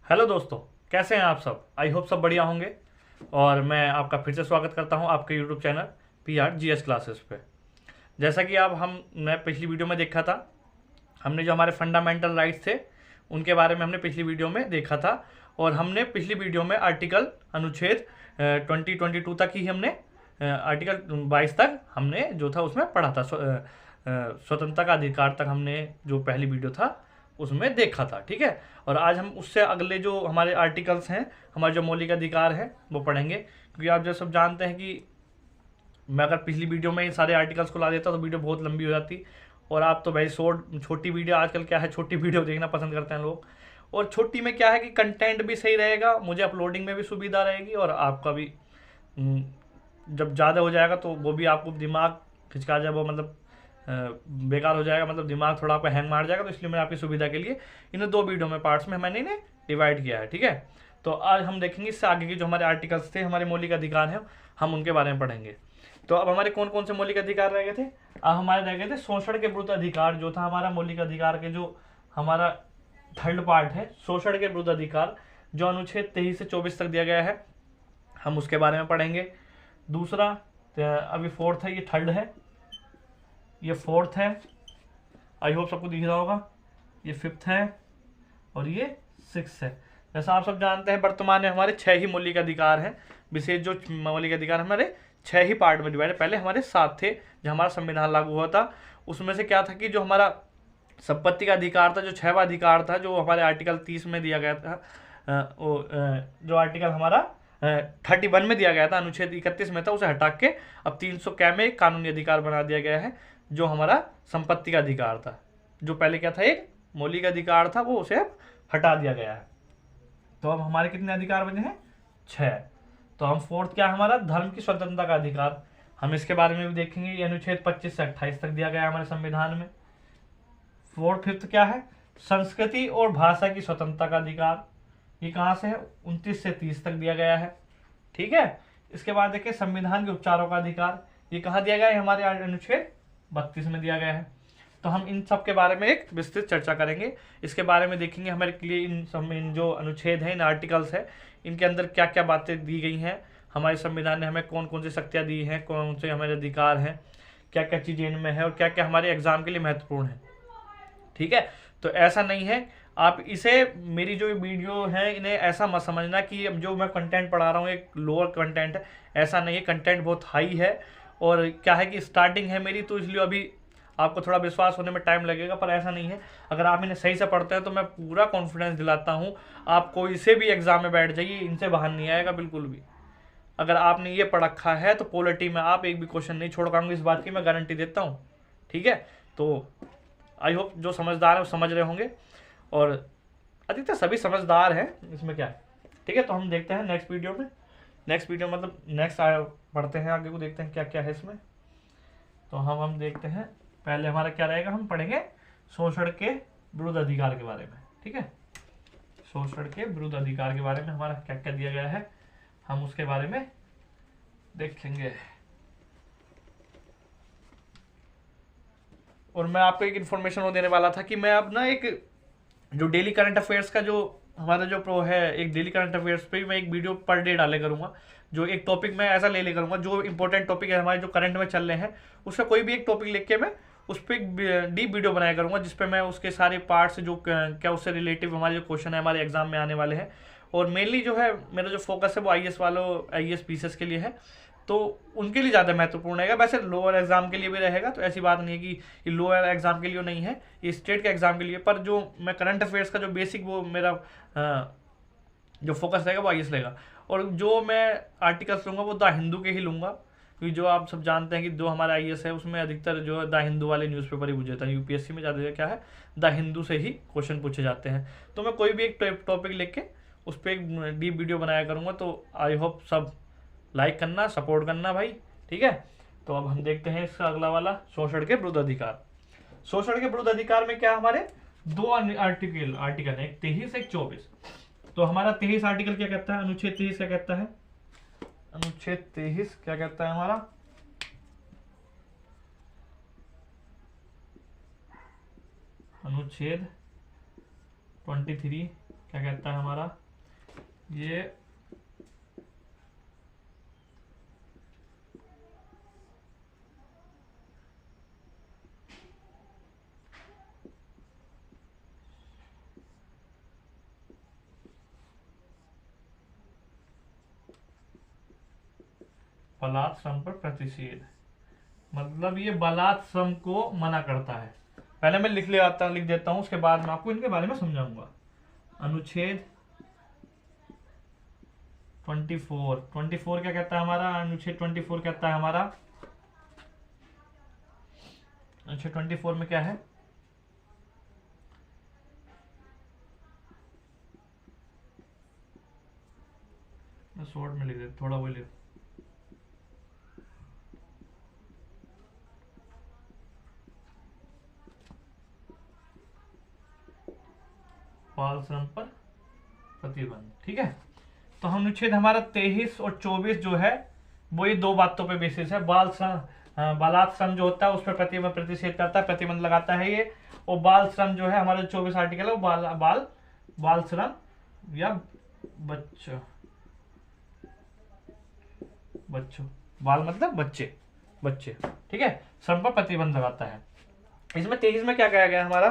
Hello दोस्तों, कैसे हैं आप सब। आई होप सब बढ़िया होंगे। और मैं आपका फिर से स्वागत करता हूं आपके यूट्यूब चैनल PRGS क्लासेस पे। जैसा कि आप हमने पिछली वीडियो में देखा था, हमने जो हमारे फंडामेंटल राइट्स थे उनके बारे में हमने पिछली वीडियो में देखा था। और हमने पिछली वीडियो में आर्टिकल अनुच्छेद 2022 तक ही हमने आर्टिकल 22 तक हमने जो था उसमें पढ़ा था। स्वतंत्रता का अधिकार तक हमने जो पहली वीडियो था उसमें देखा था, ठीक है। और आज हम उससे अगले जो हमारे आर्टिकल्स हैं, हमारे जो मौलिक अधिकार हैं वो पढ़ेंगे, क्योंकि आप जो सब जानते हैं कि मैं अगर पिछली वीडियो में इन सारे आर्टिकल्स को ला देता तो वीडियो बहुत लंबी हो जाती। और आप तो भाई छोटी वीडियो, आजकल क्या है छोटी वीडियो देखना पसंद करते हैं लोग। और छोटी में क्या है कि कंटेंट भी सही रहेगा, मुझे अपलोडिंग में भी सुविधा रहेगी, और आपका भी जब ज़्यादा हो जाएगा तो वो भी आपको दिमाग खिंचका जाए, वो मतलब बेकार हो जाएगा, मतलब दिमाग थोड़ा आपका हैंग मार जाएगा। तो इसलिए मैंने आपकी सुविधा के लिए इन्हें दो वीडियो में पार्ट्स में मैंने इन्हें डिवाइड किया है, ठीक है। तो आज हम देखेंगे इससे आगे की जो हमारे आर्टिकल्स थे, हमारे मौलिक अधिकार हैं, हम उनके बारे में पढ़ेंगे। तो अब हमारे कौन कौन से मौलिक अधिकार रह गए थे। अब हमारे रह गए थे शोषण के विरुद्ध अधिकार, जो था हमारा मौलिक अधिकार के जो हमारा थर्ड पार्ट है, शोषण के विरुद्ध अधिकार, जो अनुच्छेद 23 से 24 तक दिया गया है, हम उसके बारे में पढ़ेंगे। दूसरा, अभी फोर्थ है, ये थर्ड है, ये फोर्थ है, आई होप सबको दिख रहा होगा, ये फिफ्थ है और ये सिक्स है। जैसा आप सब जानते हैं वर्तमान में हमारे 6 ही मौलिक अधिकार हैं। विशेष जो मौलिक अधिकार हमारे 6 ही पार्ट में डिवाइड है। पहले हमारे 7 थे जब हमारा संविधान लागू हुआ था। उसमें से क्या था कि जो हमारा संपत्ति का अधिकार था, जो 6वां अधिकार था, जो हमारे आर्टिकल 30 में दिया गया था, जो आर्टिकल हमारा 31 में दिया गया था, अनुच्छेद 31 में था, उसे हटा के अब 300 कै में एक कानूनी अधिकार बना दिया गया है, जो हमारा संपत्ति का अधिकार था। जो पहले क्या था, एक मौलिक अधिकार था, वो उसे अब हटा दिया गया है। तो अब हमारे कितने अधिकार बने हैं, 6। तो हम फोर्थ क्या है, हमारा धर्म की स्वतंत्रता का अधिकार, हम इसके बारे में भी देखेंगे। ये अनुच्छेद 25 से 28 तक दिया गया है हमारे संविधान में। फिफ्थ क्या है, संस्कृति और भाषा की स्वतंत्रता का अधिकार, ये कहाँ से है, 29 से 30 तक दिया गया है, ठीक है। इसके बाद देखिए संविधान के उपचारों का अधिकार, ये कहाँ दिया गया है, हमारे अनुच्छेद 32 में दिया गया है। तो हम इन सब के बारे में एक विस्तृत चर्चा करेंगे। इसके बारे में देखेंगे हमारे लिए इन जो अनुच्छेद हैं, इन आर्टिकल्स है, इनके अंदर क्या क्या बातें दी गई हैं, हमारे संविधान ने हमें कौन कौन सी शक्तियाँ दी हैं, कौन से हमारे अधिकार हैं, क्या क्या चीज़ें इनमें है, और क्या क्या हमारे एग्जाम के लिए महत्वपूर्ण है, ठीक है। तो ऐसा नहीं है, आप इसे, मेरी जो वीडियो है इन्हें ऐसा मत समझना कि अब जो मैं कंटेंट पढ़ा रहा हूँ एक लोअर कंटेंट है, ऐसा नहीं है। कंटेंट बहुत हाई है, और क्या है कि स्टार्टिंग है मेरी, तो इसलिए अभी आपको थोड़ा विश्वास होने में टाइम लगेगा, पर ऐसा नहीं है। अगर आप इन्हें सही से पढ़ते हैं तो मैं पूरा कॉन्फिडेंस दिलाता हूँ, आप कोई से भी एग्जाम में बैठ जाइए, इनसे बाहर नहीं आएगा बिल्कुल भी। अगर आपने ये पढ़ रखा है तो पॉलिटी में आप एक भी क्वेश्चन नहीं छोड़ पाएंगे, इस बात की मैं गारंटी देता हूँ, ठीक है। तो आई होप जो समझदार है वो समझ रहे होंगे, और अधिकतर सभी समझदार हैं, इसमें क्या है, ठीक है। तो हम देखते हैं नेक्स्ट वीडियो में, नेक्स्ट वीडियो मतलब नेक्स्ट पढ़ते हैं आगे को, देखते हैं क्या क्या है इसमें। तो हम देखते हैं, पहले हमारा क्या रहेगा, हम पढ़ेंगे शोषण के विरुद्ध अधिकार के बारे में, ठीक है। शोषण के विरुद्ध अधिकार के बारे में हमारा क्या क्या दिया गया है, हम उसके बारे में देखेंगे। और मैं आपको एक इन्फॉर्मेशन वो देने वाला था कि मैं अब ना एक जो डेली करंट अफेयर्स का जो हमारा जो प्रो है, एक डेली करंट अफेयर्स पे मैं एक वीडियो पर डे डाले करूँगा। जो एक टॉपिक मैं ऐसा ले करूँगा, जो इंपॉर्टेंट टॉपिक है हमारे जो करंट में चल रहे हैं, उसका कोई भी एक टॉपिक लिख के मैं उस पर एक डीप वीडियो बनाया करूँगा, जिसपे मैं उसके सारे पार्ट्स जो क्या उससे रिलेटिव हमारे जो क्वेश्चन है हमारे एग्जाम में आने वाले हैं। और मेनली जो है मेरा जो फोकस है वो IAS वालों, IAS पीसीएस के लिए है, तो उनके लिए ज़्यादा महत्वपूर्ण रहेगा। वैसे लोअर एग्जाम के लिए भी रहेगा, तो ऐसी बात नहीं है कि ये लोअर एग्जाम के लिए नहीं है, ये स्टेट के एग्जाम के लिए। पर जो मैं करंट अफेयर्स का जो बेसिक वो मेरा जो फोकस रहेगा वो IAS रहेगा। और जो मैं आर्टिकल्स लूँगा वो द हिंदू के ही लूँगा, क्योंकि जो आप सब जानते हैं कि जो हमारा IAS है उसमें अधिकतर जो है द हिंदू वाले न्यूज़पेपर ही पूछे था। UPSC में ज़्यादा क्या है, द हिंदू से ही क्वेश्चन पूछे जाते हैं। तो मैं कोई भी एक टॉपिक लिख के उस पर एक डीप वीडियो बनाया करूँगा। तो आई होप सब लाइक करना, सपोर्ट करना भाई, ठीक है। तो अब हम देखते हैं इसका अगला वाला, शोषण के विरुद्ध अधिकार। शोषण के विरुद्ध अधिकार में क्या हमारे दो आर्टिकल है, एक 23 एक 24। तो हमारा 23 आर्टिकल क्या कहता है, अनुच्छेद 23 क्या कहता है, अनुच्छेद 23 क्या कहता है हमारा, अनुच्छेद 23 क्या कहता है हमारा ये बलात् श्रम पर प्रतिषेध, मतलब ये बलात् श्रम को मना करता है। पहले मैं लिख देता हूं, उसके बाद मैं आपको इनके बारे में समझाऊंगा। अनुच्छेद 24 क्या कहता है हमारा? अनुच्छेद 24 कहता है हमारा, अनुच्छेद 24 में क्या है? मैं शॉर्ट में लिख देता, थोड़ा वो लिख, बाल श्रम पर प्रतिबंध। ठीक है, तो हम अनुच्छेद हमारा 23 और 24 जो है वो ये दो बातों पे बेसिस है। बाल श्रम, बालात् श्रम जो होता है उस पर प्रतिषेध करता है, प्रतिबंध लगाता है ये। और बाल श्रम जो है हमारा 24 आर्टिकल है वो बाल श्रम या बच्चों बाल मतलब बच्चे, ठीक है, श्रम पर प्रतिबंध लगाता है। इसमें 23 में क्या कहा गया हमारा?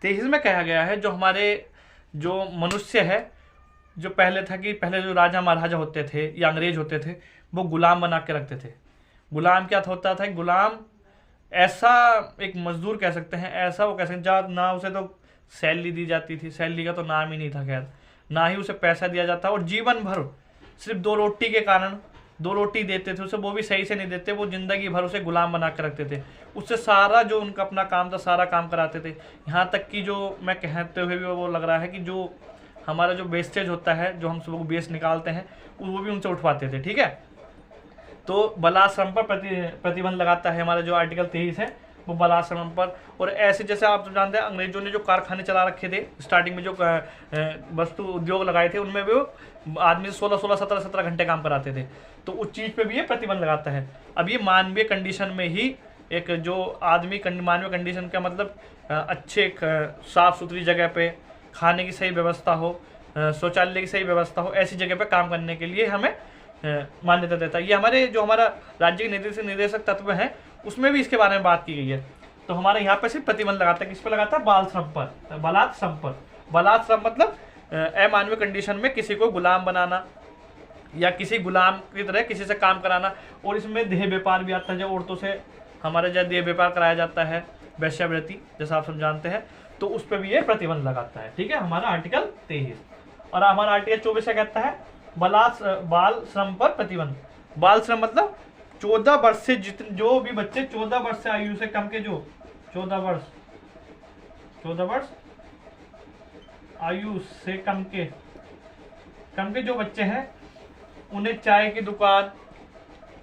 23 में कहा गया है जो हमारे जो मनुष्य है, जो पहले था कि पहले जो राजा महाराजा होते थे या अंग्रेज होते थे वो गुलाम बना के रखते थे। गुलाम क्या होता था? गुलाम ऐसा एक मजदूर कह सकते हैं, ऐसा वो कह सकते हैं, ना उसे तो सैलरी दी जाती थी, सैलरी का तो नाम ही नहीं था खैर, ना ही उसे पैसा दिया जाता, और जीवन भर सिर्फ 2 रोटी के कारण 2 रोटी देते थे उसे, वो भी सही से नहीं देते, वो जिंदगी भर उसे गुलाम बना के रखते थे। उससे सारा जो उनका अपना काम था सारा काम कराते थे। यहाँ तक कि जो मैं कहते हुए भी वो लग रहा है कि जो हमारा जो वेस्टेज होता है, जो हम सब लोग वेस्ट निकालते हैं, वो भी उनसे उठवाते थे। ठीक है, तो बलात् श्रम पर प्रतिबंध लगाता है हमारा जो आर्टिकल 23 है वो बलात् श्रम पर। और ऐसे जैसे आप जानते हैं अंग्रेजों ने जो कारखाने चला रखे थे, स्टार्टिंग में जो वस्तु उद्योग लगाए थे, उनमें भी आदमी 16 17 घंटे काम कराते थे, तो उस चीज़ पे भी ये प्रतिबंध लगाता है। अब ये मानवीय कंडीशन में ही एक जो आदमी मानवीय कंडीशन का मतलब अच्छे साफ सुथरी जगह पे खाने की सही व्यवस्था हो, शौचालय की सही व्यवस्था हो, ऐसी जगह पे काम करने के लिए हमें मान्यता देता है। ये हमारे जो हमारा राज्य के निर्देशक तत्व हैं उसमें भी इसके बारे में बात की गई है। तो हमारे यहाँ पे सिर्फ प्रतिबंध लगाता है, किस पे लगाता है? बाल श्रम पर, बलात् श्रम पर। बलात् श्रम मतलब अमानवीय कंडीशन में किसी को गुलाम बनाना या किसी गुलाम की तरह किसी से काम कराना। और इसमें देह व्यापार भी आता है, जब औरतों से हमारे जहाँ देह व्यापार कराया जाता है, वैश्यावृत्ति जैसा आप सब जानते हैं, तो उस पर भी ये प्रतिबंध लगाता है। ठीक है, हमारा आर्टिकल 23। और हमारा आर्टिकल 24 क्या कहता है? बाल श्रम पर प्रतिबंध। बाल श्रम मतलब 14 वर्ष से जितने जो भी बच्चे 14 वर्ष से आयु से कम के, जो 14 वर्ष आयु से कम के जो बच्चे हैं, उन्हें चाय की दुकान,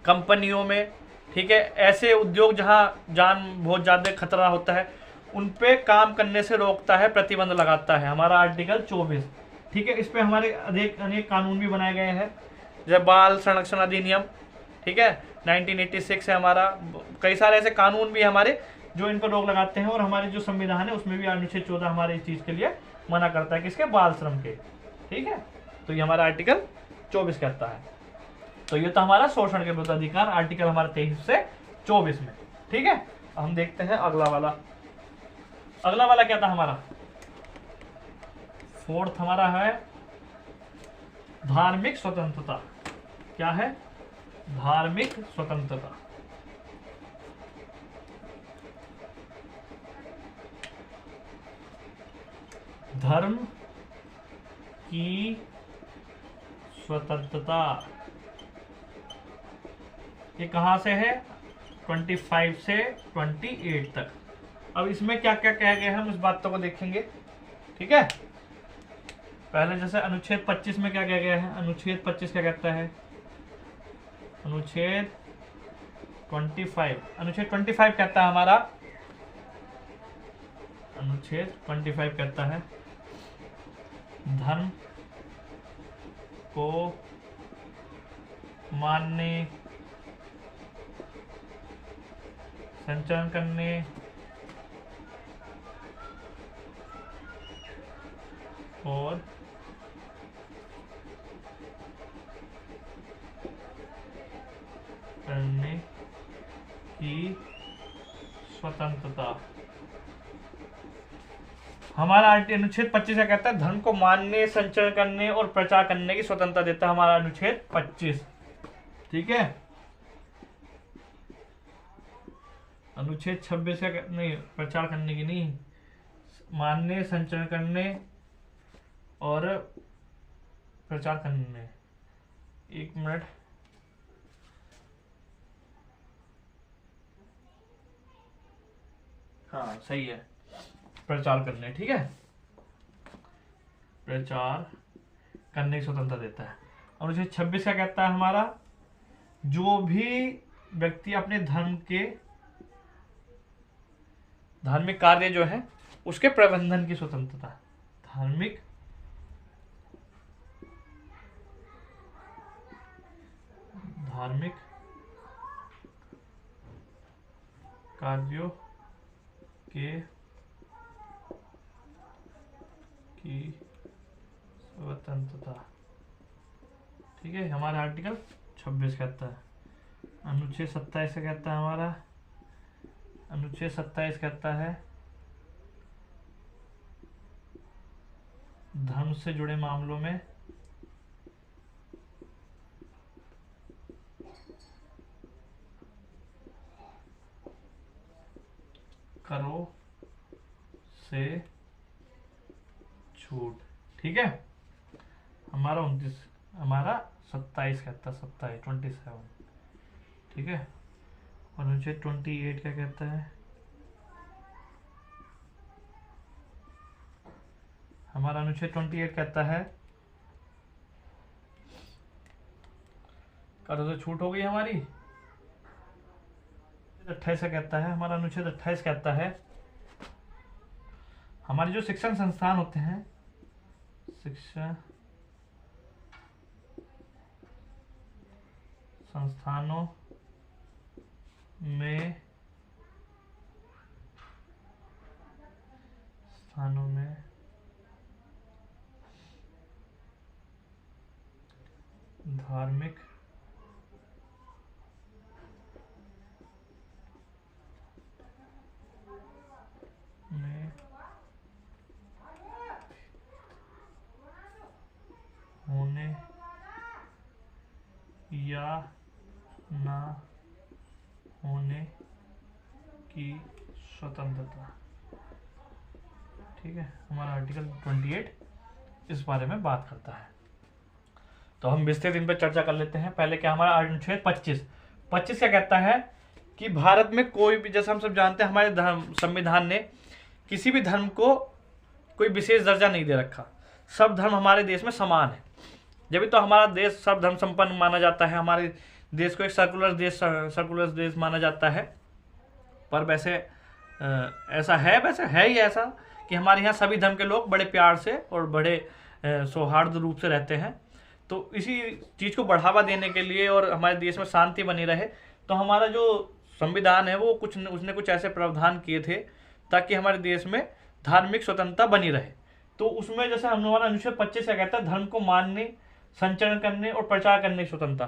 कंपनियों में, ठीक है, ऐसे उद्योग जहां जान बहुत ज़्यादा खतरा होता है, उन पे काम करने से रोकता है, प्रतिबंध लगाता है हमारा आर्टिकल 24। ठीक है, इस पे हमारे अनेक कानून भी बनाए गए हैं, जैसे बाल संरक्षण अधिनियम, ठीक है, 1986 है हमारा। कई सारे ऐसे कानून भी हमारे जो इन पर रोक लगाते हैं। और हमारे जो संविधान है उसमें भी अनुच्छेद 14 हमारे इस चीज़ के लिए मना करता है, किसके? बाल श्रम के। ठीक है, तो ये हमारा आर्टिकल 24 कहता है। तो ये तो हमारा शोषण के विरुद्ध अधिकार आर्टिकल हमारा 23 से 24 में। ठीक है, हम देखते हैं अगला वाला क्या था हमारा? 4th हमारा है धार्मिक स्वतंत्रता। क्या है? धार्मिक स्वतंत्रता। धर्म की स्वतंत्रता, ये कहां से है? 25 से 28 तक। अब इसमें क्या क्या कहा गया है हम इस बातों को देखेंगे। ठीक है, पहले जैसे अनुच्छेद 25 में क्या कहा गया है? अनुच्छेद 25 क्या कहता है? अनुच्छेद 25 कहता है हमारा, अनुच्छेद 25 कहता है धर्म को मानने, संचालन करने और की स्वतंत्रता। हमारा अनुच्छेद 25 क्या कहता है? धर्म को मानने, संचरण करने और प्रचार करने की स्वतंत्रता देता है हमारा अनुच्छेद 25। ठीक है। अनुच्छेद 26 का नहीं, प्रचार करने की नहीं, मानने, संचरण करने और प्रचार करने। एक मिनट, हाँ सही है, प्रचार करने। ठीक है, प्रचार करने की स्वतंत्रता देता है। अनुच्छेद 26 क्या कहता है हमारा? जो भी व्यक्ति अपने धार्मिक कार्य जो है उसके प्रबंधन की स्वतंत्रता। धार्मिक कार्यों की स्वतंत्रता। ठीक है, हमारा आर्टिकल 26 कहता है। अनुच्छेद 27 से कहता है हमारा, अनुच्छेद 27 कहता है धर्म से जुड़े मामलों में करों से छूट। ठीक है, हमारा 27 कहता है, 27। ठीक है, और अनुच्छेद 28 क्या कहता है? हमारा अनुच्छेद 28 कहता है, करों से छूट हो गई हमारी। 28 कहता है, हमारा अनुच्छेद 28 कहता है हमारे जो शिक्षण संस्थान होते हैं, शिक्षण संस्थानों में धार्मिक में होने या ना होने की स्वतंत्रता। ठीक है, हमारा आर्टिकल 28 इस बारे में बात करता है। तो हम विस्तृत इन पर चर्चा कर लेते हैं। पहले क्या हमारा अनुच्छेद 25 क्या कहता है कि भारत में कोई भी, जैसे हम सब जानते हैं, हमारे संविधान ने किसी भी धर्म को कोई विशेष दर्जा नहीं दे रखा। सब धर्म हमारे देश में समान है, जब तो हमारा देश सब धर्म संपन्न माना जाता है। हमारे देश को एक सर्कुलर देश माना जाता है। पर वैसे ऐसा है ही ऐसा कि हमारे यहाँ सभी धर्म के लोग बड़े प्यार से और बड़े सौहार्द रूप से रहते हैं। तो इसी चीज़ को बढ़ावा देने के लिए और हमारे देश में शांति बनी रहे, तो हमारा जो संविधान है वो उसने कुछ ऐसे प्रावधान किए थे ताकि हमारे देश में धार्मिक स्वतंत्रता बनी रहे। तो उसमें जैसे हमारा अनुच्छेद 25 क्या कहता है, धर्म को मानने, संचरण करने और प्रचार करने की स्वतंत्रता।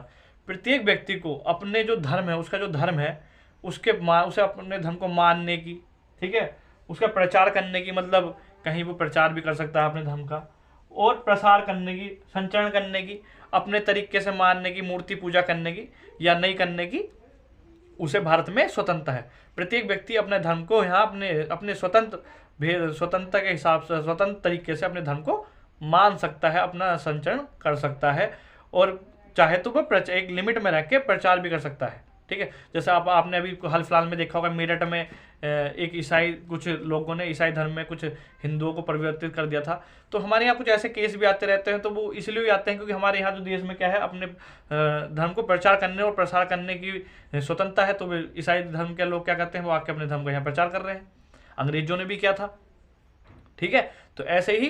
प्रत्येक व्यक्ति को अपने जो धर्म है, उसका जो धर्म है उसे अपने धर्म को मानने की, ठीक है, उसका प्रचार करने की, मतलब कहीं वो प्रचार भी कर सकता है अपने धर्म का, और प्रसार करने की, संचरण करने की, अपने तरीके से मानने की, मूर्ति पूजा करने की या नहीं करने की, उसे भारत में स्वतंत्रता है। प्रत्येक व्यक्ति अपने धर्म को यहाँ अपने स्वतंत्रता के हिसाब से, स्वतंत्र तरीके से अपने धर्म को मान सकता है, अपना संचरण कर सकता है, और चाहे तो वो एक लिमिट में रह के प्रचार भी कर सकता है। ठीक है, जैसे आपने अभी हाल फिलहाल में देखा होगा, मेरठ में कुछ लोगों ने ईसाई धर्म में कुछ हिंदुओं को परिवर्तित कर दिया था। तो हमारे यहाँ कुछ ऐसे केस भी आते रहते हैं। तो वो इसलिए आते हैं क्योंकि हमारे यहाँ जो देश में क्या है, अपने धर्म को प्रचार करने और प्रसार करने की स्वतंत्रता है। तो ईसाई धर्म के लोग क्या करते हैं, वो आके अपने धर्म का यहाँ प्रचार कर रहे हैं। अंग्रेजों ने भी किया था। ठीक है, तो ऐसे ही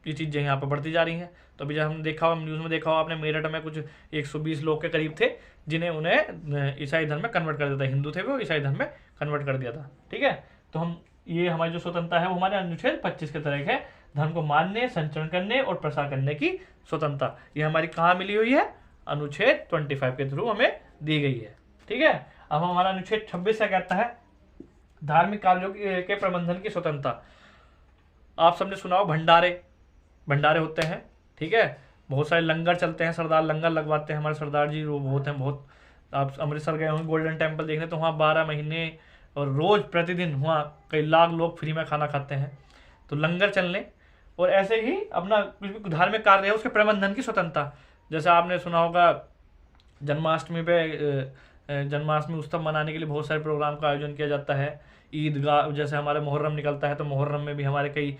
ये चीज़ें यहाँ पर बढ़ती जा रही हैं। तो अभी जब हम देखा हो, न्यूज़ में देखा हो आपने, मेरठ में कुछ 120 लोग के करीब थे जिन्हें उन्हें ईसाई धर्म में कन्वर्ट कर दिया था। हिंदू थे वो, ईसाई धर्म में कन्वर्ट कर दिया था। ठीक है, तो ये हमारी जो स्वतंत्रता है वो हमारे अनुच्छेद 25 के तहत है, धर्म को मानने, संचरण करने और प्रसार करने की स्वतंत्रता। ये हमारी कहाँ मिली हुई है? अनुच्छेद 25 के थ्रू हमें दी गई है। ठीक है, अब हमारा अनुच्छेद 26 क्या कहता है, धार्मिक कार्यों के प्रबंधन की स्वतंत्रता। आप सबने सुना हो भंडारे, भंडारे होते हैं, ठीक है, बहुत सारे लंगर चलते हैं, सरदार लंगर लगवाते हैं, हमारे सरदार जी वो बहुत हैं, बहुत। आप अमृतसर गए होंगे गोल्डन टेम्पल देखने, तो वहाँ 12 महीने और रोज प्रतिदिन वहाँ कई लाख लोग फ्री में खाना खाते हैं। तो लंगर चलने, और ऐसे ही अपना कुछ भी धार्मिक कार्य है उसके प्रबंधन की स्वतंत्रता। जैसे आपने सुना होगा जन्माष्टमी पे जन्माष्टमी उत्सव मनाने के लिए बहुत सारे प्रोग्राम का आयोजन किया जाता है। ईदगाह, जैसे हमारे मुहर्रम निकलता है तो मुहर्रम में भी हमारे कई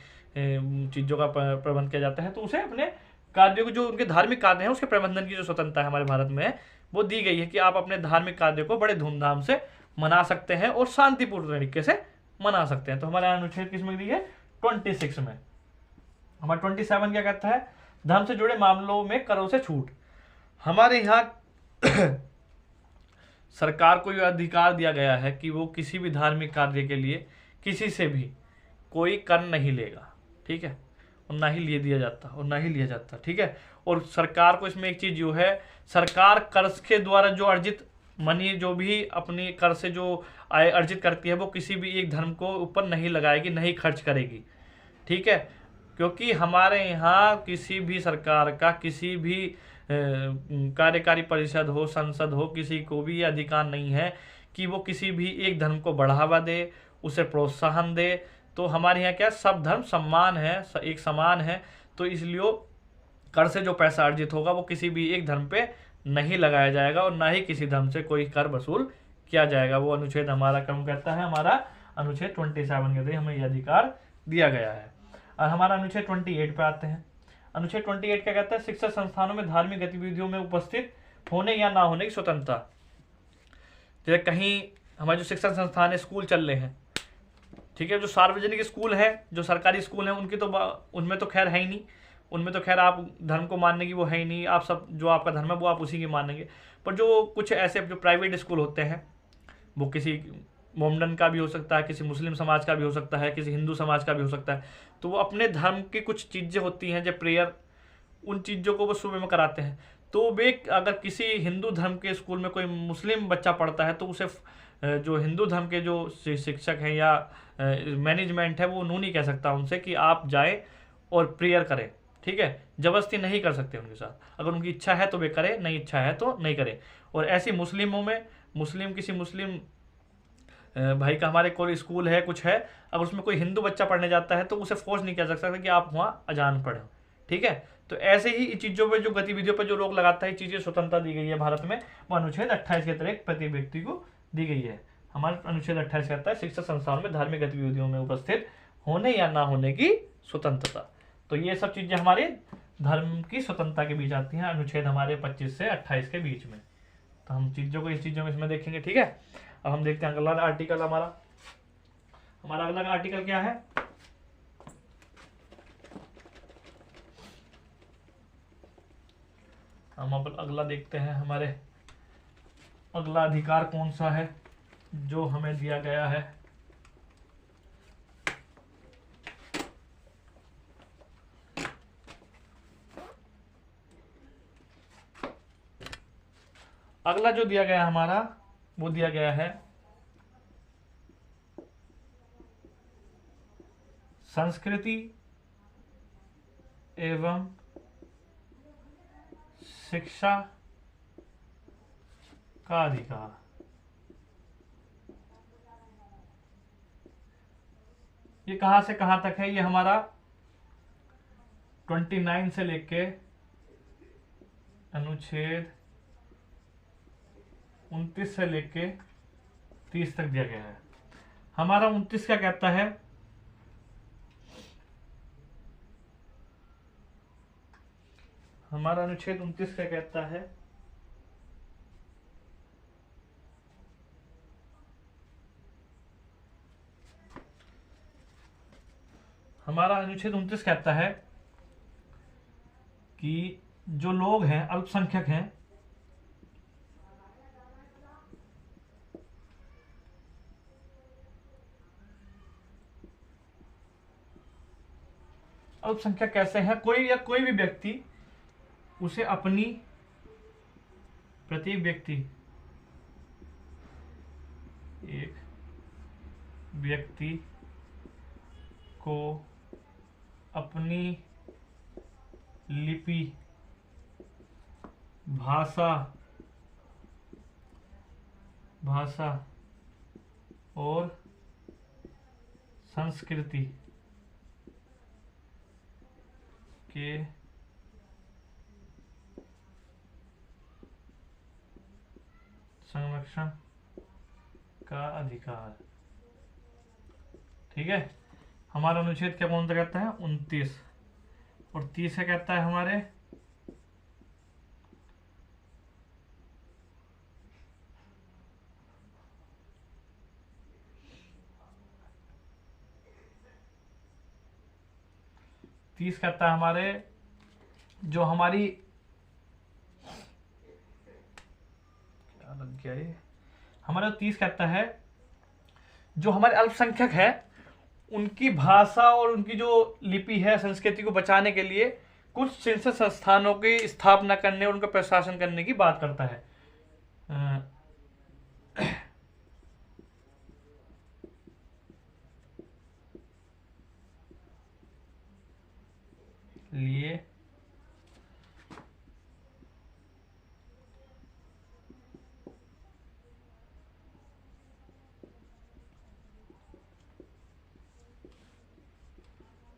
चीज़ों का प्रबंध किया जाता है। तो उसे अपने कार्यों को, जो उनके धार्मिक कार्य हैं उसके प्रबंधन की जो स्वतंत्रता है हमारे भारत में है, वो दी गई है कि आप अपने धार्मिक कार्य को बड़े धूमधाम से मना सकते हैं और शांतिपूर्ण तरीके से मना सकते हैं। तो हमारे अनुच्छेद किस में दी है, 26 में। हमारा 27 क्या कहता है, धर्म से जुड़े मामलों में करों से छूट। हमारे यहाँ सरकार को यह अधिकार दिया गया है कि वो किसी भी धार्मिक कार्य के लिए किसी से भी कोई कर नहीं लेगा, ठीक है, और ना ही लिए दिया जाता, और ना ही लिया जाता, ठीक है। और सरकार को इसमें एक चीज़ जो है, सरकार कर के द्वारा जो अर्जित मनी, जो भी अपनी कर से जो आय अर्जित करती है, वो किसी भी एक धर्म को ऊपर नहीं लगाएगी, नहीं खर्च करेगी, ठीक है। क्योंकि हमारे यहाँ किसी भी सरकार का, किसी भी कार्यकारी परिषद हो, संसद हो, किसी को भी ये अधिकार नहीं है कि वो किसी भी एक धर्म को बढ़ावा दे, उसे प्रोत्साहन दे। तो हमारे यहाँ क्या, सब धर्म सम्मान है, एक समान है। तो इसलिए कर से जो पैसा अर्जित होगा वो किसी भी एक धर्म पे नहीं लगाया जाएगा और ना ही किसी धर्म से कोई कर वसूल किया जाएगा। वो अनुच्छेद हमारा कम कहता है, हमारा अनुच्छेद 27 के तहत हमें यह अधिकार दिया गया है। और हमारा अनुच्छेद 28 पे आते हैं। अनुच्छेद 28 क्या कहता है, शिक्षा संस्थानों में धार्मिक गतिविधियों में उपस्थित होने या ना होने की स्वतंत्रता। जैसे कहीं हमारे जो शिक्षण संस्थान है, स्कूल चल रहे हैं, ठीक है, जो सार्वजनिक स्कूल है, जो सरकारी स्कूल हैं, उनकी तो उनमें तो खैर है ही नहीं, उनमें तो खैर आप धर्म को मानने की वो है ही नहीं, आप सब जो आपका धर्म है वो आप उसी की मानेंगे। पर जो कुछ ऐसे जो प्राइवेट स्कूल होते हैं, वो किसी मोमडन का भी हो सकता है, किसी मुस्लिम समाज का भी हो सकता है, किसी हिंदू समाज का भी हो सकता है। तो वो अपने धर्म की कुछ चीज़ें होती हैं, जब प्रेयर, उन चीज़ों को वो सुबह में कराते हैं। तो वे अगर किसी हिंदू धर्म के स्कूल में कोई मुस्लिम बच्चा पढ़ता है, तो उसे जो हिंदू धर्म के जो शिक्षक हैं या मैनेजमेंट है, वो यूँ नहीं कह सकता उनसे कि आप जाए और प्रेयर करें, ठीक है, ज़बरदस्ती नहीं कर सकते उनके साथ। अगर उनकी इच्छा है तो वे करें, नहीं इच्छा है तो नहीं करें। और ऐसी मुस्लिमों में, किसी मुस्लिम भाई का हमारे कोई स्कूल है, कुछ है, अगर उसमें कोई हिंदू बच्चा पढ़ने जाता है तो उसे फोर्स नहीं कर सकता कि आप वहाँ अजान पढ़ें, ठीक है। तो ऐसे ही इन चीज़ों पे, जो गतिविधियों पर जो रोक लगाता है, चीज़ें स्वतंत्रता दी गई है भारत में, वो अनुच्छेद 28 के तहत प्रति व्यक्ति को दी गई है। हमारा अनुच्छेद 28 कहता है शिक्षा संस्थानों में धार्मिक गतिविधियों में उपस्थित होने या ना होने की स्वतंत्रता। तो ये सब चीज़ें हमारे धर्म की स्वतंत्रता के बीच आती हैं, अनुच्छेद हमारे 25 से 28 के बीच में। तो हम चीज़ों को, इस चीज़ों में इसमें देखेंगे, ठीक है। अब हम देखते हैं अगला आर्टिकल हमारा अगला आर्टिकल क्या है। हम अब अगला देखते हैं, हमारे अगला अधिकार कौन सा है जो हमें दिया गया है। अगला जो दिया गया हमारा, वो दिया गया है संस्कृति एवं शिक्षा का अधिकार। ये कहां से कहां तक है, ये हमारा 29 से लेके अनुच्छेद 29 से लेके 30 तक दिया गया है। हमारा 29 क्या कहता है, हमारा अनुच्छेद 29 क्या कहता है, हमारा अनुच्छेद 29 कहता है कि जो लोग हैं, अल्पसंख्यक हैं, अल्पसंख्यक कैसे हैं, कोई या कोई भी व्यक्ति उसे अपनी, प्रत्येक व्यक्ति व्यक्ति को अपनी लिपि, भाषा और संस्कृति के संरक्षण का अधिकार। ठीक है, हमारा अनुच्छेद क्या कौन सा कहता है? 29। और 30 क्या कहता है हमारे? तीस कहता है हमारे जो हमारी क्या लग गया ये, हमारा 30 कहता है जो हमारे अल्पसंख्यक है उनकी भाषा और उनकी जो लिपि है, संस्कृति को बचाने के लिए कुछ शिक्षण संस्थानों की स्थापना करने और उनका प्रशासन करने की बात करता है। लिए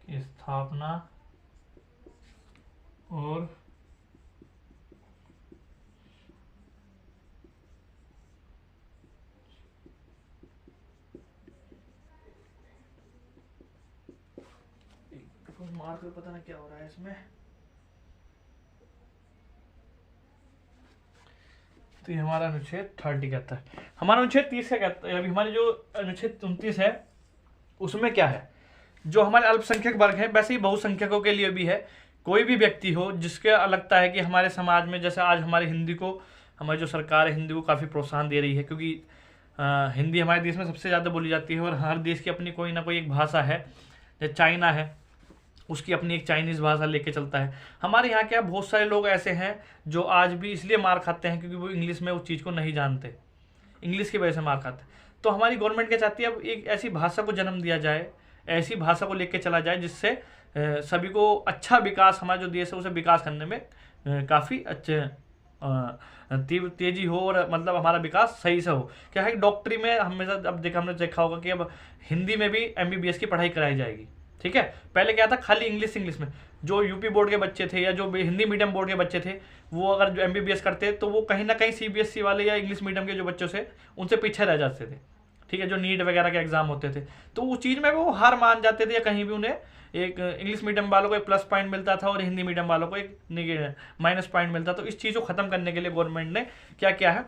की स्थापना और मार्कर पता नहीं क्या हो रहा है इसमें। तो ये हमारा अनुच्छेद 30 कहता है। हमारा अनुच्छेद 30 क्या कहता है? अभी हमारे जो अनुच्छेद 29 है उसमें क्या है? जो हमारे अल्पसंख्यक वर्ग है वैसे ही बहुसंख्यकों के लिए भी है। कोई भी व्यक्ति हो जिसके लगता है कि हमारे समाज में, जैसे आज हमारे हिंदी को, हमारी जो सरकार है हिंदी को काफ़ी प्रोत्साहन दे रही है, क्योंकि हिंदी हमारे देश में सबसे ज़्यादा बोली जाती है और हर देश की अपनी कोई ना कोई एक भाषा है। जैसे चाइना है, उसकी अपनी एक चाइनीज़ भाषा लेके चलता है। हमारे यहाँ क्या बहुत सारे लोग ऐसे हैं जो आज भी इसलिए मार खाते हैं क्योंकि वो इंग्लिश में उस चीज़ को नहीं जानते, इंग्लिश की वजह से मार खाते हैं। तो हमारी गवर्नमेंट क्या चाहती है, अब एक ऐसी भाषा को जन्म दिया जाए, ऐसी भाषा को लेके चला जाए जिससे सभी को अच्छा विकास, हमारा जो देश है उसे विकास करने में काफ़ी अच्छे तेजी हो और मतलब हमारा विकास सही से हो। क्या है, डॉक्टरी में हमेशा अब हमने देखा होगा कि अब हिंदी में भी MBBS की पढ़ाई कराई जाएगी। ठीक है, पहले क्या था, खाली इंग्लिश में जो यूपी बोर्ड के बच्चे थे या जो हिंदी मीडियम बोर्ड के बच्चे थे वो अगर जो MBBS करते तो वो कहीं ना कहीं CBSE वाले या इंग्लिश मीडियम के जो बच्चों से उनसे पीछे रह जाते थे। ठीक है, जो नीट वगैरह के एग्जाम होते थे तो उस चीज़ में वो हार मान जाते थे, या कहीं भी उन्हें एक इंग्लिश मीडियम वालों को एक प्लस पॉइंट मिलता था और हिंदी मीडियम वालों को एक माइनस पॉइंट मिलता। तो इस चीज़ को ख़त्म करने के लिए गवर्नमेंट ने क्या किया है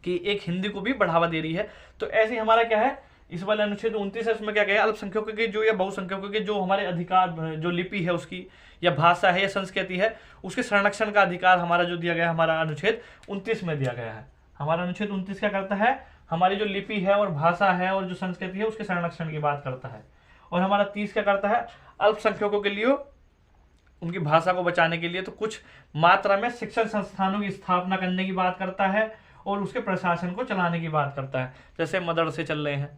कि एक हिंदी को भी बढ़ावा दे रही है। तो ऐसे ही हमारा क्या है, इस वाले अनुच्छेद 29 है, उसमें क्या कहा, अल्पसंख्यकों के जो या बहुसंख्यकों के जो हमारे अधिकार, जो लिपि है उसकी या भाषा है या संस्कृति है, उसके संरक्षण का अधिकार हमारा जो दिया गया है, हमारा अनुच्छेद 29 में दिया गया है। हमारा अनुच्छेद 29 क्या करता है, हमारी जो लिपि है और भाषा है और जो संस्कृति है उसके संरक्षण की बात करता है। और हमारा 30 क्या करता है, अल्पसंख्यकों के लिए उनकी भाषा को बचाने के लिए तो कुछ मात्रा में शिक्षण संस्थानों की स्थापना करने की बात करता है और उसके प्रशासन को चलाने की बात करता है। जैसे मदरसे चल रहे हैं,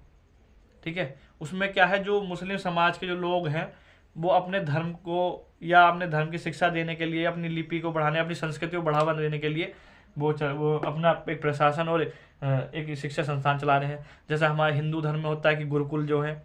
ठीक है, उसमें क्या है, जो मुस्लिम समाज के जो लोग हैं वो अपने धर्म को या अपने धर्म की शिक्षा देने के लिए, अपनी लिपि को बढ़ाने, अपनी संस्कृति को बढ़ावा देने के लिए वो अपना एक प्रशासन और एक शिक्षा संस्थान चला रहे हैं। जैसा हमारे हिंदू धर्म में होता है कि गुरुकुल जो है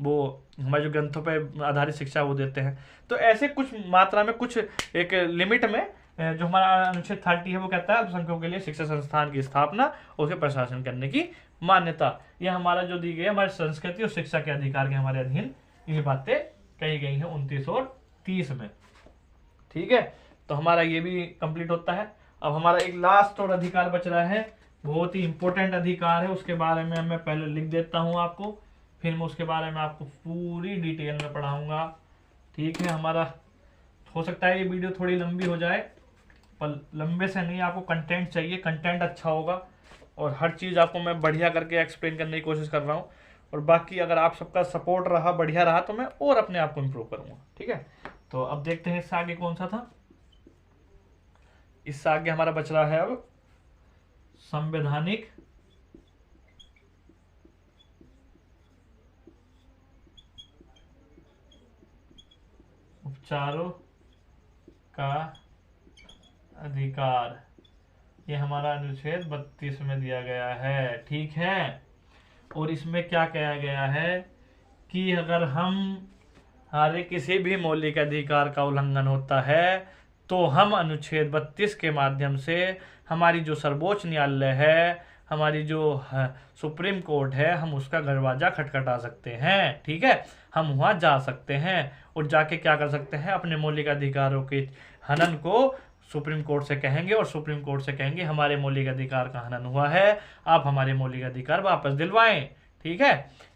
वो हमारे जो ग्रंथों पर आधारित शिक्षा वो देते हैं। तो ऐसे कुछ मात्रा में, कुछ एक लिमिट में जो हमारा अनुच्छेद 30 है वो कहता है अल्पसंख्यकों के लिए शिक्षा संस्थान की स्थापना और उसके प्रशासन करने की मान्यता। यह हमारा जो दी गई हमारी संस्कृति और शिक्षा के अधिकार के हमारे अधीन ये बातें कही गई हैं 29 और 30 में। ठीक है, तो हमारा ये भी कंप्लीट होता है। अब हमारा एक लास्ट और अधिकार बच रहा है, बहुत ही इंपॉर्टेंट अधिकार है, उसके बारे में मैं पहले लिख देता हूँ आपको, फिर मैं उसके बारे में आपको पूरी डिटेल में पढ़ाऊंगा। ठीक है, हमारा हो सकता है ये वीडियो थोड़ी लंबी हो जाए, पर लंबे से नहीं, आपको कंटेंट चाहिए, कंटेंट अच्छा होगा और हर चीज़ आपको मैं बढ़िया करके एक्सप्लेन करने की कोशिश कर रहा हूँ। और बाकी अगर आप सबका सपोर्ट रहा, बढ़िया रहा, तो मैं और अपने आप को इम्प्रूव करूँगा। ठीक है, तो अब देखते हैं इससे आगे कौन सा था। इससे आगे हमारा बच रहा है अब संवैधानिक उपचारों का अधिकार, ये हमारा अनुच्छेद 32 में दिया गया है। ठीक है, और इसमें क्या कहा गया है कि अगर हमारे किसी भी मौलिक अधिकार का उल्लंघन होता है तो हम अनुच्छेद 32 के माध्यम से हमारी जो सर्वोच्च न्यायालय है, हमारी जो सुप्रीम कोर्ट है, हम उसका दरवाजा खटखटा सकते हैं। ठीक है, हम वहाँ जा सकते हैं और जाके क्या कर सकते हैं, अपने मौलिक अधिकारों के हनन को सुप्रीम कोर्ट से कहेंगे और सुप्रीम कोर्ट से कहेंगे हमारे मौलिक अधिकार का हनन हुआ है, आप हमारे मौलिक अधिकार वापस दिलवाएं। ठीक है,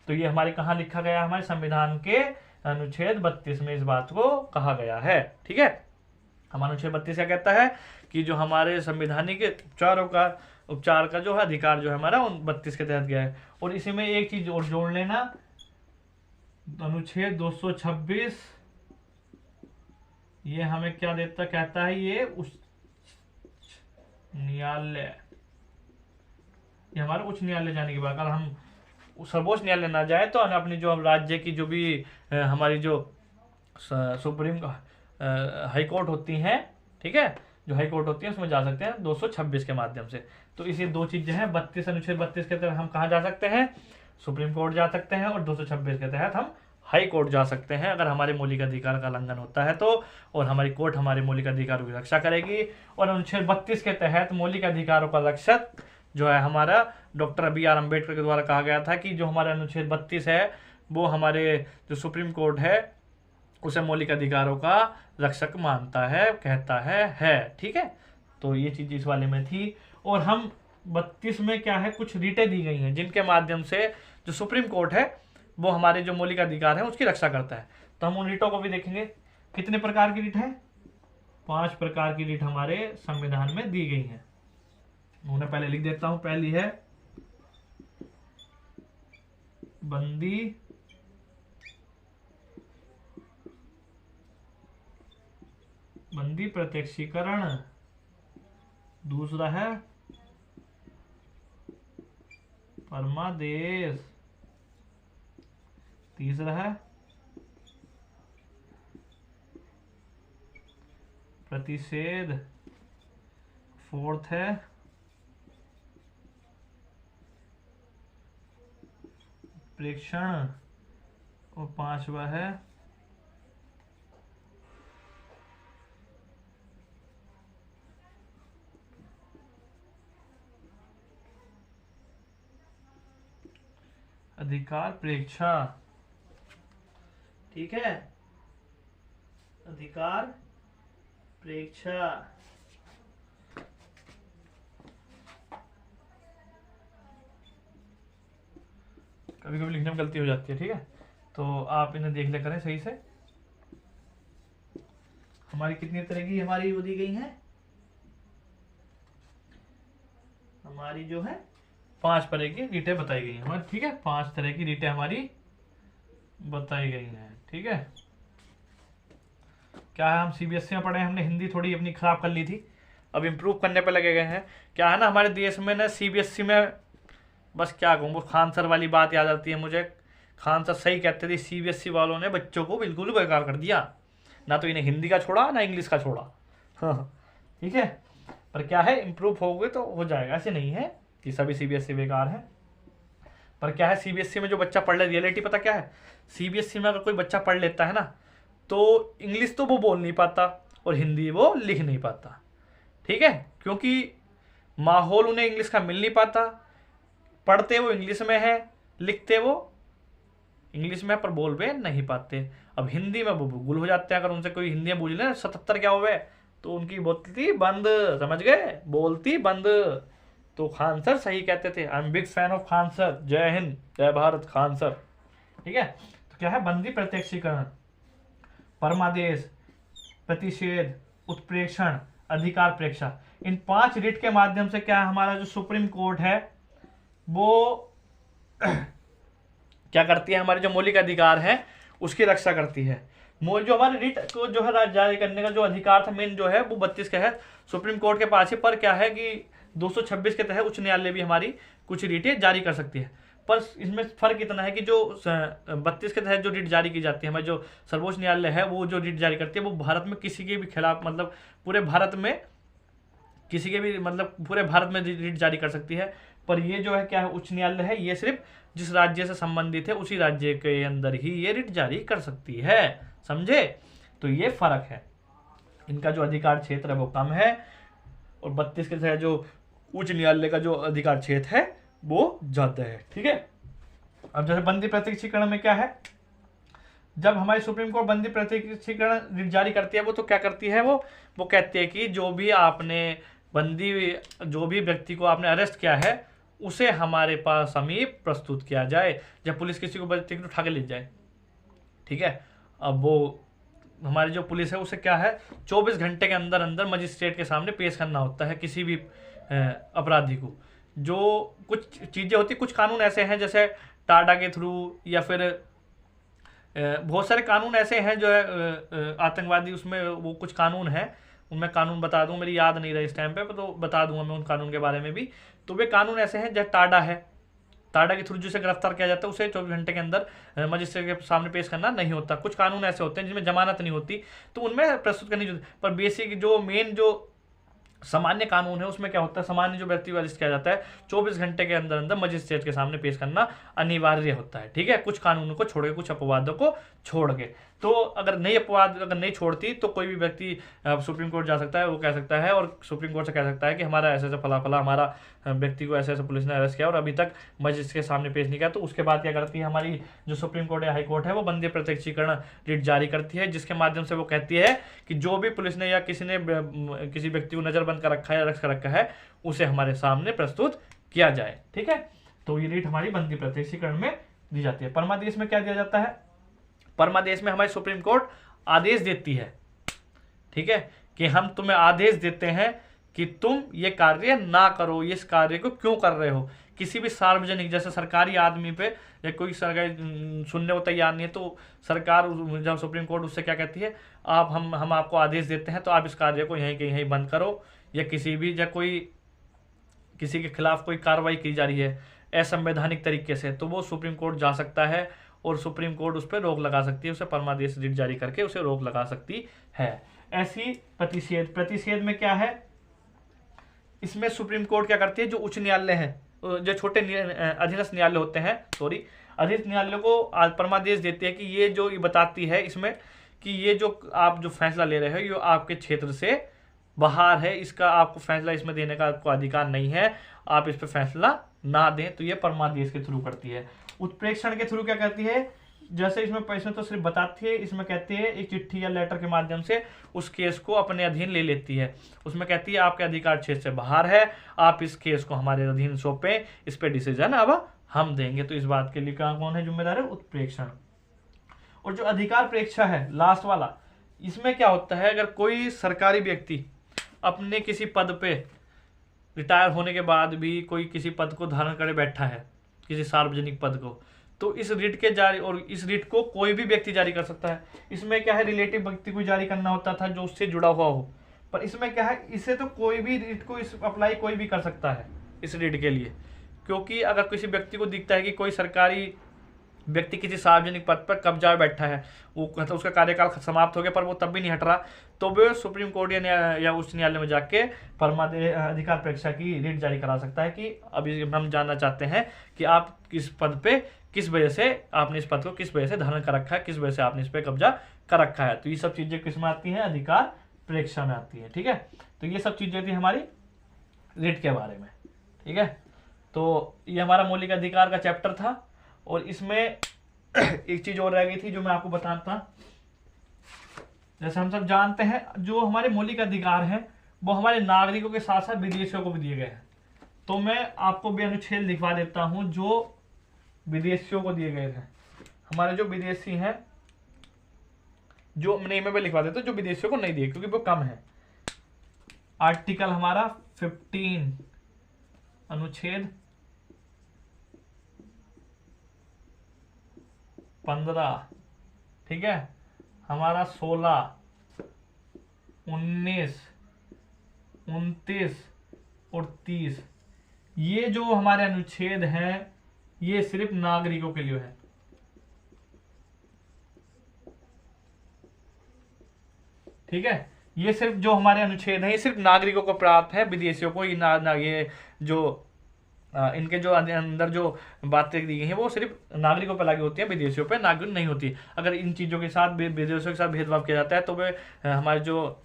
तो ये हमारे कहाँ लिखा गया, हमारे संविधान के अनुच्छेद 32 में इस बात को कहा गया है। ठीक है, हमारा अनुच्छेद 32 क्या कहता है कि जो हमारे संवैधानिक उपचार का जो है अधिकार जो है हमारा 32 के तहत गया है। और इसी में एक चीज और जोड़ लेना, अनुच्छेद 226 ये हमें क्या देता, कहता है ये उच्च न्यायालय, ये हमारे उच्च न्यायालय जाने के बाद अगर हम सर्वोच्च न्यायालय ना जाए तो अपनी जो राज्य की जो भी हमारी जो सुप्रीम हाई कोर्ट होती हैं, ठीक है, जो हाई कोर्ट होती है उसमें जा सकते हैं 226 के माध्यम से। तो इसी दो चीजें हैं, 32 अनुच्छेद 32 के तहत हम कहाँ जा सकते हैं, सुप्रीम कोर्ट जा सकते हैं, और 226 के तहत हम हाई कोर्ट जा सकते हैं अगर हमारे मौलिक अधिकार का उल्लंघन होता है तो, और हमारी कोर्ट हमारे मौलिक अधिकारों की रक्षा करेगी। और अनुच्छेद 32 के तहत मौलिक अधिकारों का रक्षक जो है हमारा डॉक्टर BR अम्बेडकर के द्वारा कहा गया था कि जो हमारा अनुच्छेद 32 है वो हमारे जो सुप्रीम कोर्ट है उसे मौलिक अधिकारों का रक्षक मानता है, कहता है। ठीक है, तो ये चीज इस वाले में थी। और हम 32 में क्या है, कुछ रीटें दी गई हैं जिनके माध्यम से जो सुप्रीम कोर्ट है वो हमारे जो मौलिक अधिकार है उसकी रक्षा करता है। तो हम उन रीटों को भी देखेंगे। कितने प्रकार की रीट है, 5 प्रकार की रीट हमारे संविधान में दी गई है। उन्हें पहले लिख देता हूं। पहली है बंदी प्रत्यक्षीकरण, दूसरा है परमादेश, तीसरा है प्रतिषेध, फोर्थ है प्रेक्षण, और 5वां है अधिकार प्रेक्षा। ठीक है, अधिकार प्रेक्षा। कभी कभी लिखने में गलती हो जाती है, ठीक है, तो आप इन्हें देख ले करें सही से। हमारी कितनी तरह की हमारी वो दी गई है, हमारी जो है 5 तरह की रीटें बताई गई हैं हमारी। ठीक है, 5 तरह की रीटें हमारी बताई गई हैं। ठीक है, क्या है, हम CBSE में पढ़े, हमने हिंदी थोड़ी अपनी खराब कर ली थी, अब इम्प्रूव करने पे लगे गए हैं। क्या है ना, हमारे देश में ना CBSE में बस क्या कहूँ, वो खान सर वाली बात याद आती है मुझे। खान सर सही कहते थे, CBSE वालों ने बच्चों को बिल्कुल बेकार कर दिया, ना तो इन्हें हिंदी का छोड़ा ना इंग्लिश का छोड़ा। हाँ, ठीक है, पर क्या है, इम्प्रूव हो गए तो हो जाएगा, ऐसे नहीं है कि सभी CBSE बेकार है। पर क्या है, CBSE में जो बच्चा पढ़ ले, रियलिटी पता क्या है, CBSE में अगर कोई बच्चा पढ़ लेता है ना तो इंग्लिश तो वो बोल नहीं पाता और हिंदी वो लिख नहीं पाता। ठीक है, क्योंकि माहौल उन्हें इंग्लिश का मिल नहीं पाता, पढ़ते वो इंग्लिश में है, लिखते वो इंग्लिश में पर बोल वे नहीं पाते। अब हिंदी में वो गुल हो जाते हैं, अगर उनसे कोई हिंदी में पूछ ले 77 क्या हुए तो उनकी बोलती बंद, समझ गए, बोलती बंद। तो खान सर सही कहते थे, I am big fan of Khan sir, जय हिंद जय भारत खान सर। ठीक है, तो क्या है, बंदी प्रत्यक्षीकरण, परमादेश, प्रतिषेध, उत्प्रेक्षण, अधिकार प्रेक्षा, इन 5 रीट के माध्यम से क्या हमारा जो सुप्रीम कोर्ट है वो क्या करती है, हमारे जो मौलिक अधिकार है उसकी रक्षा करती है। जो हमारे रीट को जो है जारी करने का जो अधिकार था मेन जो है वो 32 के है, सुप्रीम कोर्ट के पास है। पर क्या है कि 226 के तहत उच्च न्यायालय भी हमारी कुछ रीटें जारी कर सकती है। पर इसमें फर्क इतना है कि जो 32 के तहत जो रिट जारी की जाती है, हमारे जो सर्वोच्च न्यायालय है वो जो रिट जारी करती है वो भारत में किसी के भी खिलाफ, मतलब पूरे भारत में किसी के भी, मतलब पूरे भारत में रिट जारी कर सकती है। पर ये जो है क्या है, उच्च न्यायालय है, ये सिर्फ जिस राज्य से संबंधित है उसी राज्य के अंदर ही ये रिट जारी कर सकती है। समझे? तो ये फर्क है, इनका जो अधिकार क्षेत्र है वो कम है और 32 के तहत जो उच्च न्यायालय का जो अधिकार क्षेत्र है वो ज्यादा है। ठीक है। अब जैसे बंदी प्रत्यक्षीकरण में क्या है, जब हमारी सुप्रीम कोर्ट बंदी प्रत्यक्षीकरण रिट जारी करती है वो तो क्या करती है, वो कहती है कि जो भी आपने बंदी, जो भी व्यक्ति को आपने अरेस्ट किया है उसे हमारे पास समीप प्रस्तुत किया जाए। जब पुलिस किसी को व्यक्ति को उठा के ले जाए, ठीक है, अब वो हमारी जो पुलिस है उसे क्या है 24 घंटे के अंदर अंदर मजिस्ट्रेट के सामने पेश करना होता है किसी भी अपराधी को। जो कुछ चीज़ें होती, कुछ कानून ऐसे हैं जैसे टाडा के थ्रू या फिर बहुत सारे कानून ऐसे हैं जो है आतंकवादी, उसमें वो कुछ कानून हैं, उनमें कानून बता दूं, मेरी याद नहीं रही इस टाइम पे, तो बता दूंगा मैं उन कानून के बारे में भी। तो वे कानून ऐसे हैं जैसे टाडा है, टाडा के थ्रू जिसे गिरफ्तार किया जाता है उसे 24 घंटे के अंदर मजिस्ट्रेट के सामने पेश करना नहीं होता। कुछ कानून ऐसे होते हैं जिनमें जमानत नहीं होती तो उनमें प्रस्तुत करनी होती। पर बेसिक जो मेन जो सामान्य कानून है उसमें क्या होता है, सामान्य जो व्यक्ति को अरेस्ट किया जाता है 24 घंटे के अंदर अंदर मजिस्ट्रेट के सामने पेश करना अनिवार्य होता है। ठीक है, कुछ कानूनों को छोड़ के, कुछ अपवादों को छोड़ के। तो अगर नई अपवाद अगर नहीं छोड़ती तो कोई भी व्यक्ति सुप्रीम कोर्ट जा सकता है, वो कह सकता है और सुप्रीम कोर्ट से कह सकता है कि हमारा ऐसे ऐसे फला फला हमारा व्यक्ति को ऐसे ऐसे पुलिस ने अरेस्ट किया और अभी तक मजिस्ट्रेट के सामने पेश नहीं किया। तो उसके बाद क्या करती है हमारी जो सुप्रीम कोर्ट या हाई कोर्ट है वो बंदी प्रत्यक्षीकरण रिट जारी करती है, जिसके माध्यम से वो कहती है कि जो भी पुलिस ने या किसी ने किसी व्यक्ति को नजरबंद कर रखा है, अरेस्ट कर रखा है, उसे हमारे सामने प्रस्तुत किया जाए। ठीक है, तो ये रिट हमारी बंदी प्रत्यक्षीकरण में दी जाती है। परमादेश में क्या दिया जाता है, परमादेश में हमारी सुप्रीम कोर्ट आदेश देती है, ठीक है, कि हम तुम्हें आदेश देते हैं कि तुम ये कार्य ना करो, इस कार्य को क्यों कर रहे हो। किसी भी सार्वजनिक, जैसे सरकारी आदमी पे या कोई सरकारी सुनने को तैयार नहीं है तो सरकार, जब सुप्रीम कोर्ट उससे क्या कहती है, आप हम आपको आदेश देते हैं तो आप इस कार्य को यहीं के यहीं बंद करो, या किसी भी या कोई किसी के खिलाफ कोई कार्रवाई की जा रही है असंवैधानिक तरीके से, तो वो सुप्रीम कोर्ट जा सकता है और सुप्रीम कोर्ट उस पर रोक लगा सकती है, उसे परमादेश रिट जारी करके उसे रोक लगा सकती है। ऐसी प्रतिषेध, प्रतिषेध में क्या है, इसमें सुप्रीम कोर्ट क्या करती है, जो उच्च न्यायालय है, जो छोटे अधीनस्थ न्यायालय होते हैं, सॉरी अधीनस्थ न्यायालय को परमादेश देती है कि ये जो ये बताती है इसमें कि ये जो आप जो फैसला ले रहे हो ये आपके क्षेत्र से बाहर है, इसका आपको फैसला इसमें देने का आपको अधिकार नहीं है, आप इस पर फैसला ना दें। तो ये परमादेश के थ्रू करती है। उत्प्रेक्षण के थ्रू क्या करती है, जैसे इसमें तो सिर्फ बताती है, इसमें कहती है एक चिट्ठी या लेटर के माध्यम से उस केस को अपने अधीन ले लेती है। उसमें कहती है आपके अधिकार क्षेत्र से बाहर है, आप इस केस को हमारे अधीन सौंपें, इस पे डिसीजन अब हम देंगे। तो इस बात के लिए कौन है जिम्मेदार है, उत्प्रेक्षण। और जो अधिकार प्रेक्षा है लास्ट वाला, इसमें क्या होता है, अगर कोई सरकारी व्यक्ति अपने किसी पद पे रिटायर होने के बाद भी कोई किसी पद को धारण करे बैठा है, किसी सार्वजनिक पद को, तो इस रिट के जारी, और इस रिट को कोई भी व्यक्ति जारी कर सकता है। इसमें क्या है, रिलेटिव व्यक्ति को जारी करना होता था जो उससे जुड़ा हुआ हो, पर इसमें क्या है, इसे तो कोई भी रिट को इस अप्लाई कोई भी कर सकता है इस रिट के लिए। क्योंकि अगर किसी व्यक्ति को दिखता है कि कोई सरकारी व्यक्ति किसी सार्वजनिक पद पर कब्जा बैठा है, वो मतलब उसका कार्यकाल समाप्त हो गया पर वो तब भी नहीं हट रहा, तो वो सुप्रीम कोर्ट या उच्च न्यायालय में जाके परमादेश अधिकार प्रेक्षा की रिट जारी करा सकता है कि अभी हम जानना चाहते हैं कि आप किस पद पे, किस वजह से आपने इस पद को किस वजह से धारण कर रखा है, किस वजह से आपने इस पर कब्जा कर रखा है। तो ये सब चीजें किस में आती हैं, अधिकार प्रेक्षा में आती है। ठीक है, तो ये सब चीजें थी हमारी रिट के बारे में। ठीक है, तो ये हमारा मौलिक अधिकार का चैप्टर था। और इसमें एक चीज और रह गई थी जो मैं आपको बताता था, जैसे हम सब जानते हैं जो हमारे मौलिक अधिकार हैं वो हमारे नागरिकों के साथ साथ विदेशियों को भी दिए गए हैं। तो मैं आपको भी अनुच्छेद लिखवा देता हूं जो विदेशियों को दिए गए थे। हमारे जो विदेशी हैं, जो नहीं, मैं भी लिखवा देता हूं जो विदेशियों को नहीं दिए क्योंकि वो कम है। आर्टिकल हमारा 15 अनुच्छेद 15, ठीक है, हमारा 16, 19, 29 और 30, ये जो हमारे अनुच्छेद हैं ये सिर्फ नागरिकों के लिए है। ठीक है, ये सिर्फ जो हमारे अनुच्छेद हैं ये सिर्फ नागरिकों को प्राप्त है, विदेशियों को ये जो इनके जो अंदर जो बातें दी गई हैं वो सिर्फ नागरिकों पर लागू होती है, विदेशियों पर लागू नहीं होती। अगर इन चीज़ों के साथ विदेशियों के साथ भेदभाव किया जाता है तो वे हमारे जो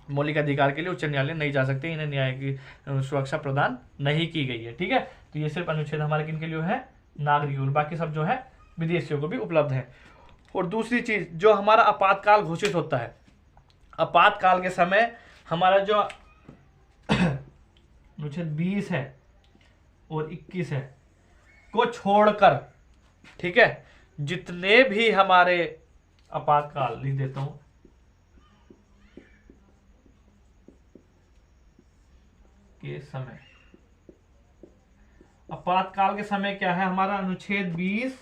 मौलिक अधिकार के लिए उच्च न्यायालय नहीं जा सकते, इन्हें न्याय की सुरक्षा प्रदान नहीं की गई है। ठीक है, तो ये सिर्फ अनुच्छेद हमारे किन के लिए है, नागरिकों, बाकी सब जो है विदेशियों को भी उपलब्ध है। और दूसरी चीज, जो हमारा आपातकाल घोषित होता है, आपातकाल के समय हमारा जो अनुच्छेद 20 है और 21 है को छोड़कर, ठीक है, जितने भी हमारे आपातकाल लिख देता हूं के समय, आपातकाल के समय क्या है हमारा, अनुच्छेद 20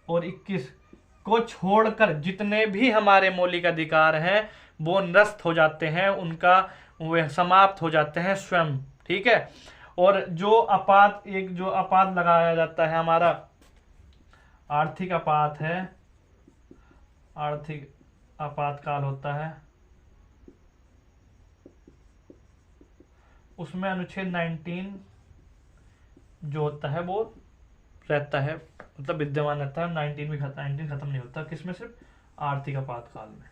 और 21 को छोड़कर जितने भी हमारे मौलिक अधिकार हैं वो निरस्त हो जाते हैं, उनका वे समाप्त हो जाते हैं स्वयं। ठीक है, और जो आपात लगाया जाता है हमारा आर्थिक आपात है, आर्थिक आपातकाल होता है, उसमें अनुच्छेद 19 जो होता है वो रहता है, मतलब विद्यमान रहता है। 19 खत्म नहीं होता, किसमें, सिर्फ आर्थिक आपातकाल में।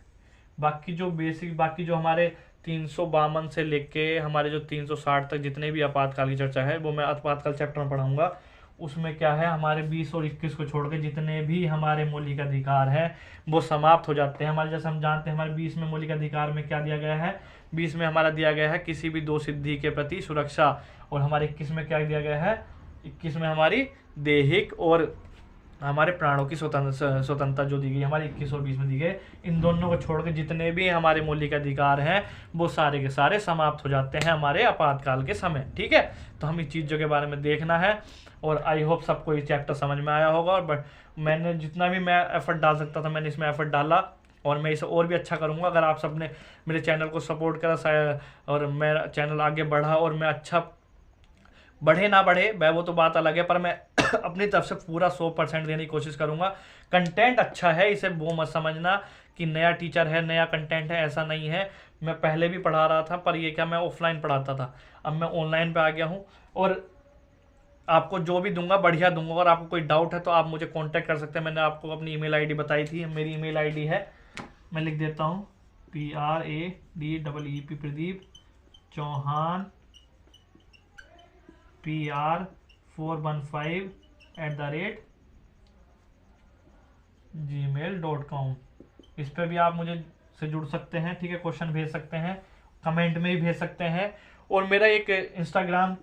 बाकी जो बेसिक, बाकी जो हमारे 352 से लेके हमारे जो 360 तक जितने भी आपातकाल की चर्चा है वो मैं आपातकाल चैप्टर में पढ़ाऊंगा। उसमें क्या है, हमारे 20 और 21 को छोड़ के जितने भी हमारे मौलिक अधिकार हैं वो समाप्त हो जाते हैं हमारे। जैसे हम जानते हैं हमारे 20 में मौलिक अधिकार में क्या दिया गया है, 20 में हमारा दिया गया है किसी भी दोषिद्धि के प्रति सुरक्षा, और हमारे 21 में क्या दिया गया है, 21 में हमारी दैहिक और हमारे प्राणों की स्वतंत्रता जो दी गई हमारे 21 और 20 में दी गई, इन दोनों को छोड़ के जितने भी हमारे मौलिक अधिकार हैं वो सारे के सारे समाप्त हो जाते हैं हमारे आपातकाल के समय। ठीक है, तो हम इस चीज़ों के बारे में देखना है, और आई होप सबको ये चैप्टर समझ में आया होगा। और मैंने जितना भी मैं एफर्ट डाल सकता था मैंने इसमें एफर्ट डाला, और मैं इसे और भी अच्छा करूँगा। अगर आप सबने मेरे चैनल को सपोर्ट करा और मेरा चैनल आगे बढ़ा और मैं अच्छा बढ़े ना बढ़े वह वो तो बात अलग है, पर मैं अपनी तरफ से पूरा 100% देने की कोशिश करूंगा। कंटेंट अच्छा है, इसे वो मत समझना कि नया टीचर है नया कंटेंट है, ऐसा नहीं है। मैं पहले भी पढ़ा रहा था, पर ये क्या मैं ऑफलाइन पढ़ाता था, अब मैं ऑनलाइन पे आ गया हूँ, और आपको जो भी दूंगा बढ़िया दूंगा। अगर आपको कोई डाउट है तो आप मुझे कांटेक्ट कर सकते हैं। मैंने आपको अपनी ईमेल आईडी बताई थी, मेरी ईमेल आईडी है, मैं लिख देता हूँ, PRADEEP प्रदीप चौहान PR415@gmail.com। इस पर भी आप मुझे से जुड़ सकते हैं। ठीक है, क्वेश्चन भेज सकते हैं, कमेंट में भी भेज सकते हैं। और मेरा एक इंस्टाग्राम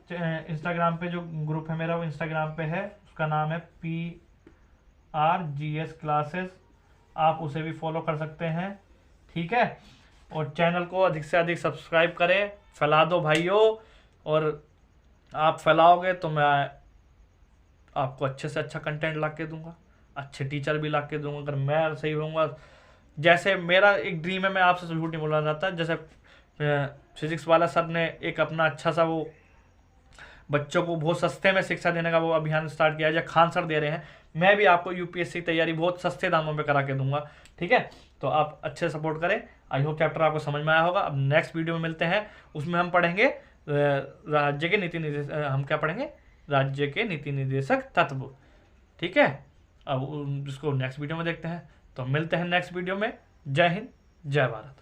पे जो ग्रुप है मेरा, वो इंस्टाग्राम पे है, उसका नाम है PRGS क्लासेस, आप उसे भी फॉलो कर सकते हैं। ठीक है, और चैनल को अधिक से अधिक सब्सक्राइब करें, फैला दो भाइयों, और आप फैलाओगे तो मैं आपको अच्छे से अच्छा कंटेंट ला के दूंगा, अच्छे टीचर भी ला के दूंगा। अगर मैं सही रहूँगा, जैसे मेरा एक ड्रीम है, मैं आपसे झूठ नहीं बोलना चाहता, जैसे फिजिक्स वाला सर ने एक अपना अच्छा सा वो बच्चों को बहुत सस्ते में शिक्षा देने का वो अभियान स्टार्ट किया है, जो खान सर दे रहे हैं, मैं भी आपको UPSC की तैयारी बहुत सस्ते दामों में करा के दूंगा। ठीक है, तो आप अच्छे सपोर्ट करें। आई होप चैप्टर आपको समझ में आया होगा। अब नेक्स्ट वीडियो में मिलते हैं, उसमें हम पढ़ेंगे राज्य के नीति निर्देशक, हम क्या पढ़ेंगे, राज्य के नीति निर्देशक तत्व। ठीक है, अब इसको नेक्स्ट वीडियो में देखते हैं, तो मिलते हैं नेक्स्ट वीडियो में। जय हिंद, जय भारत।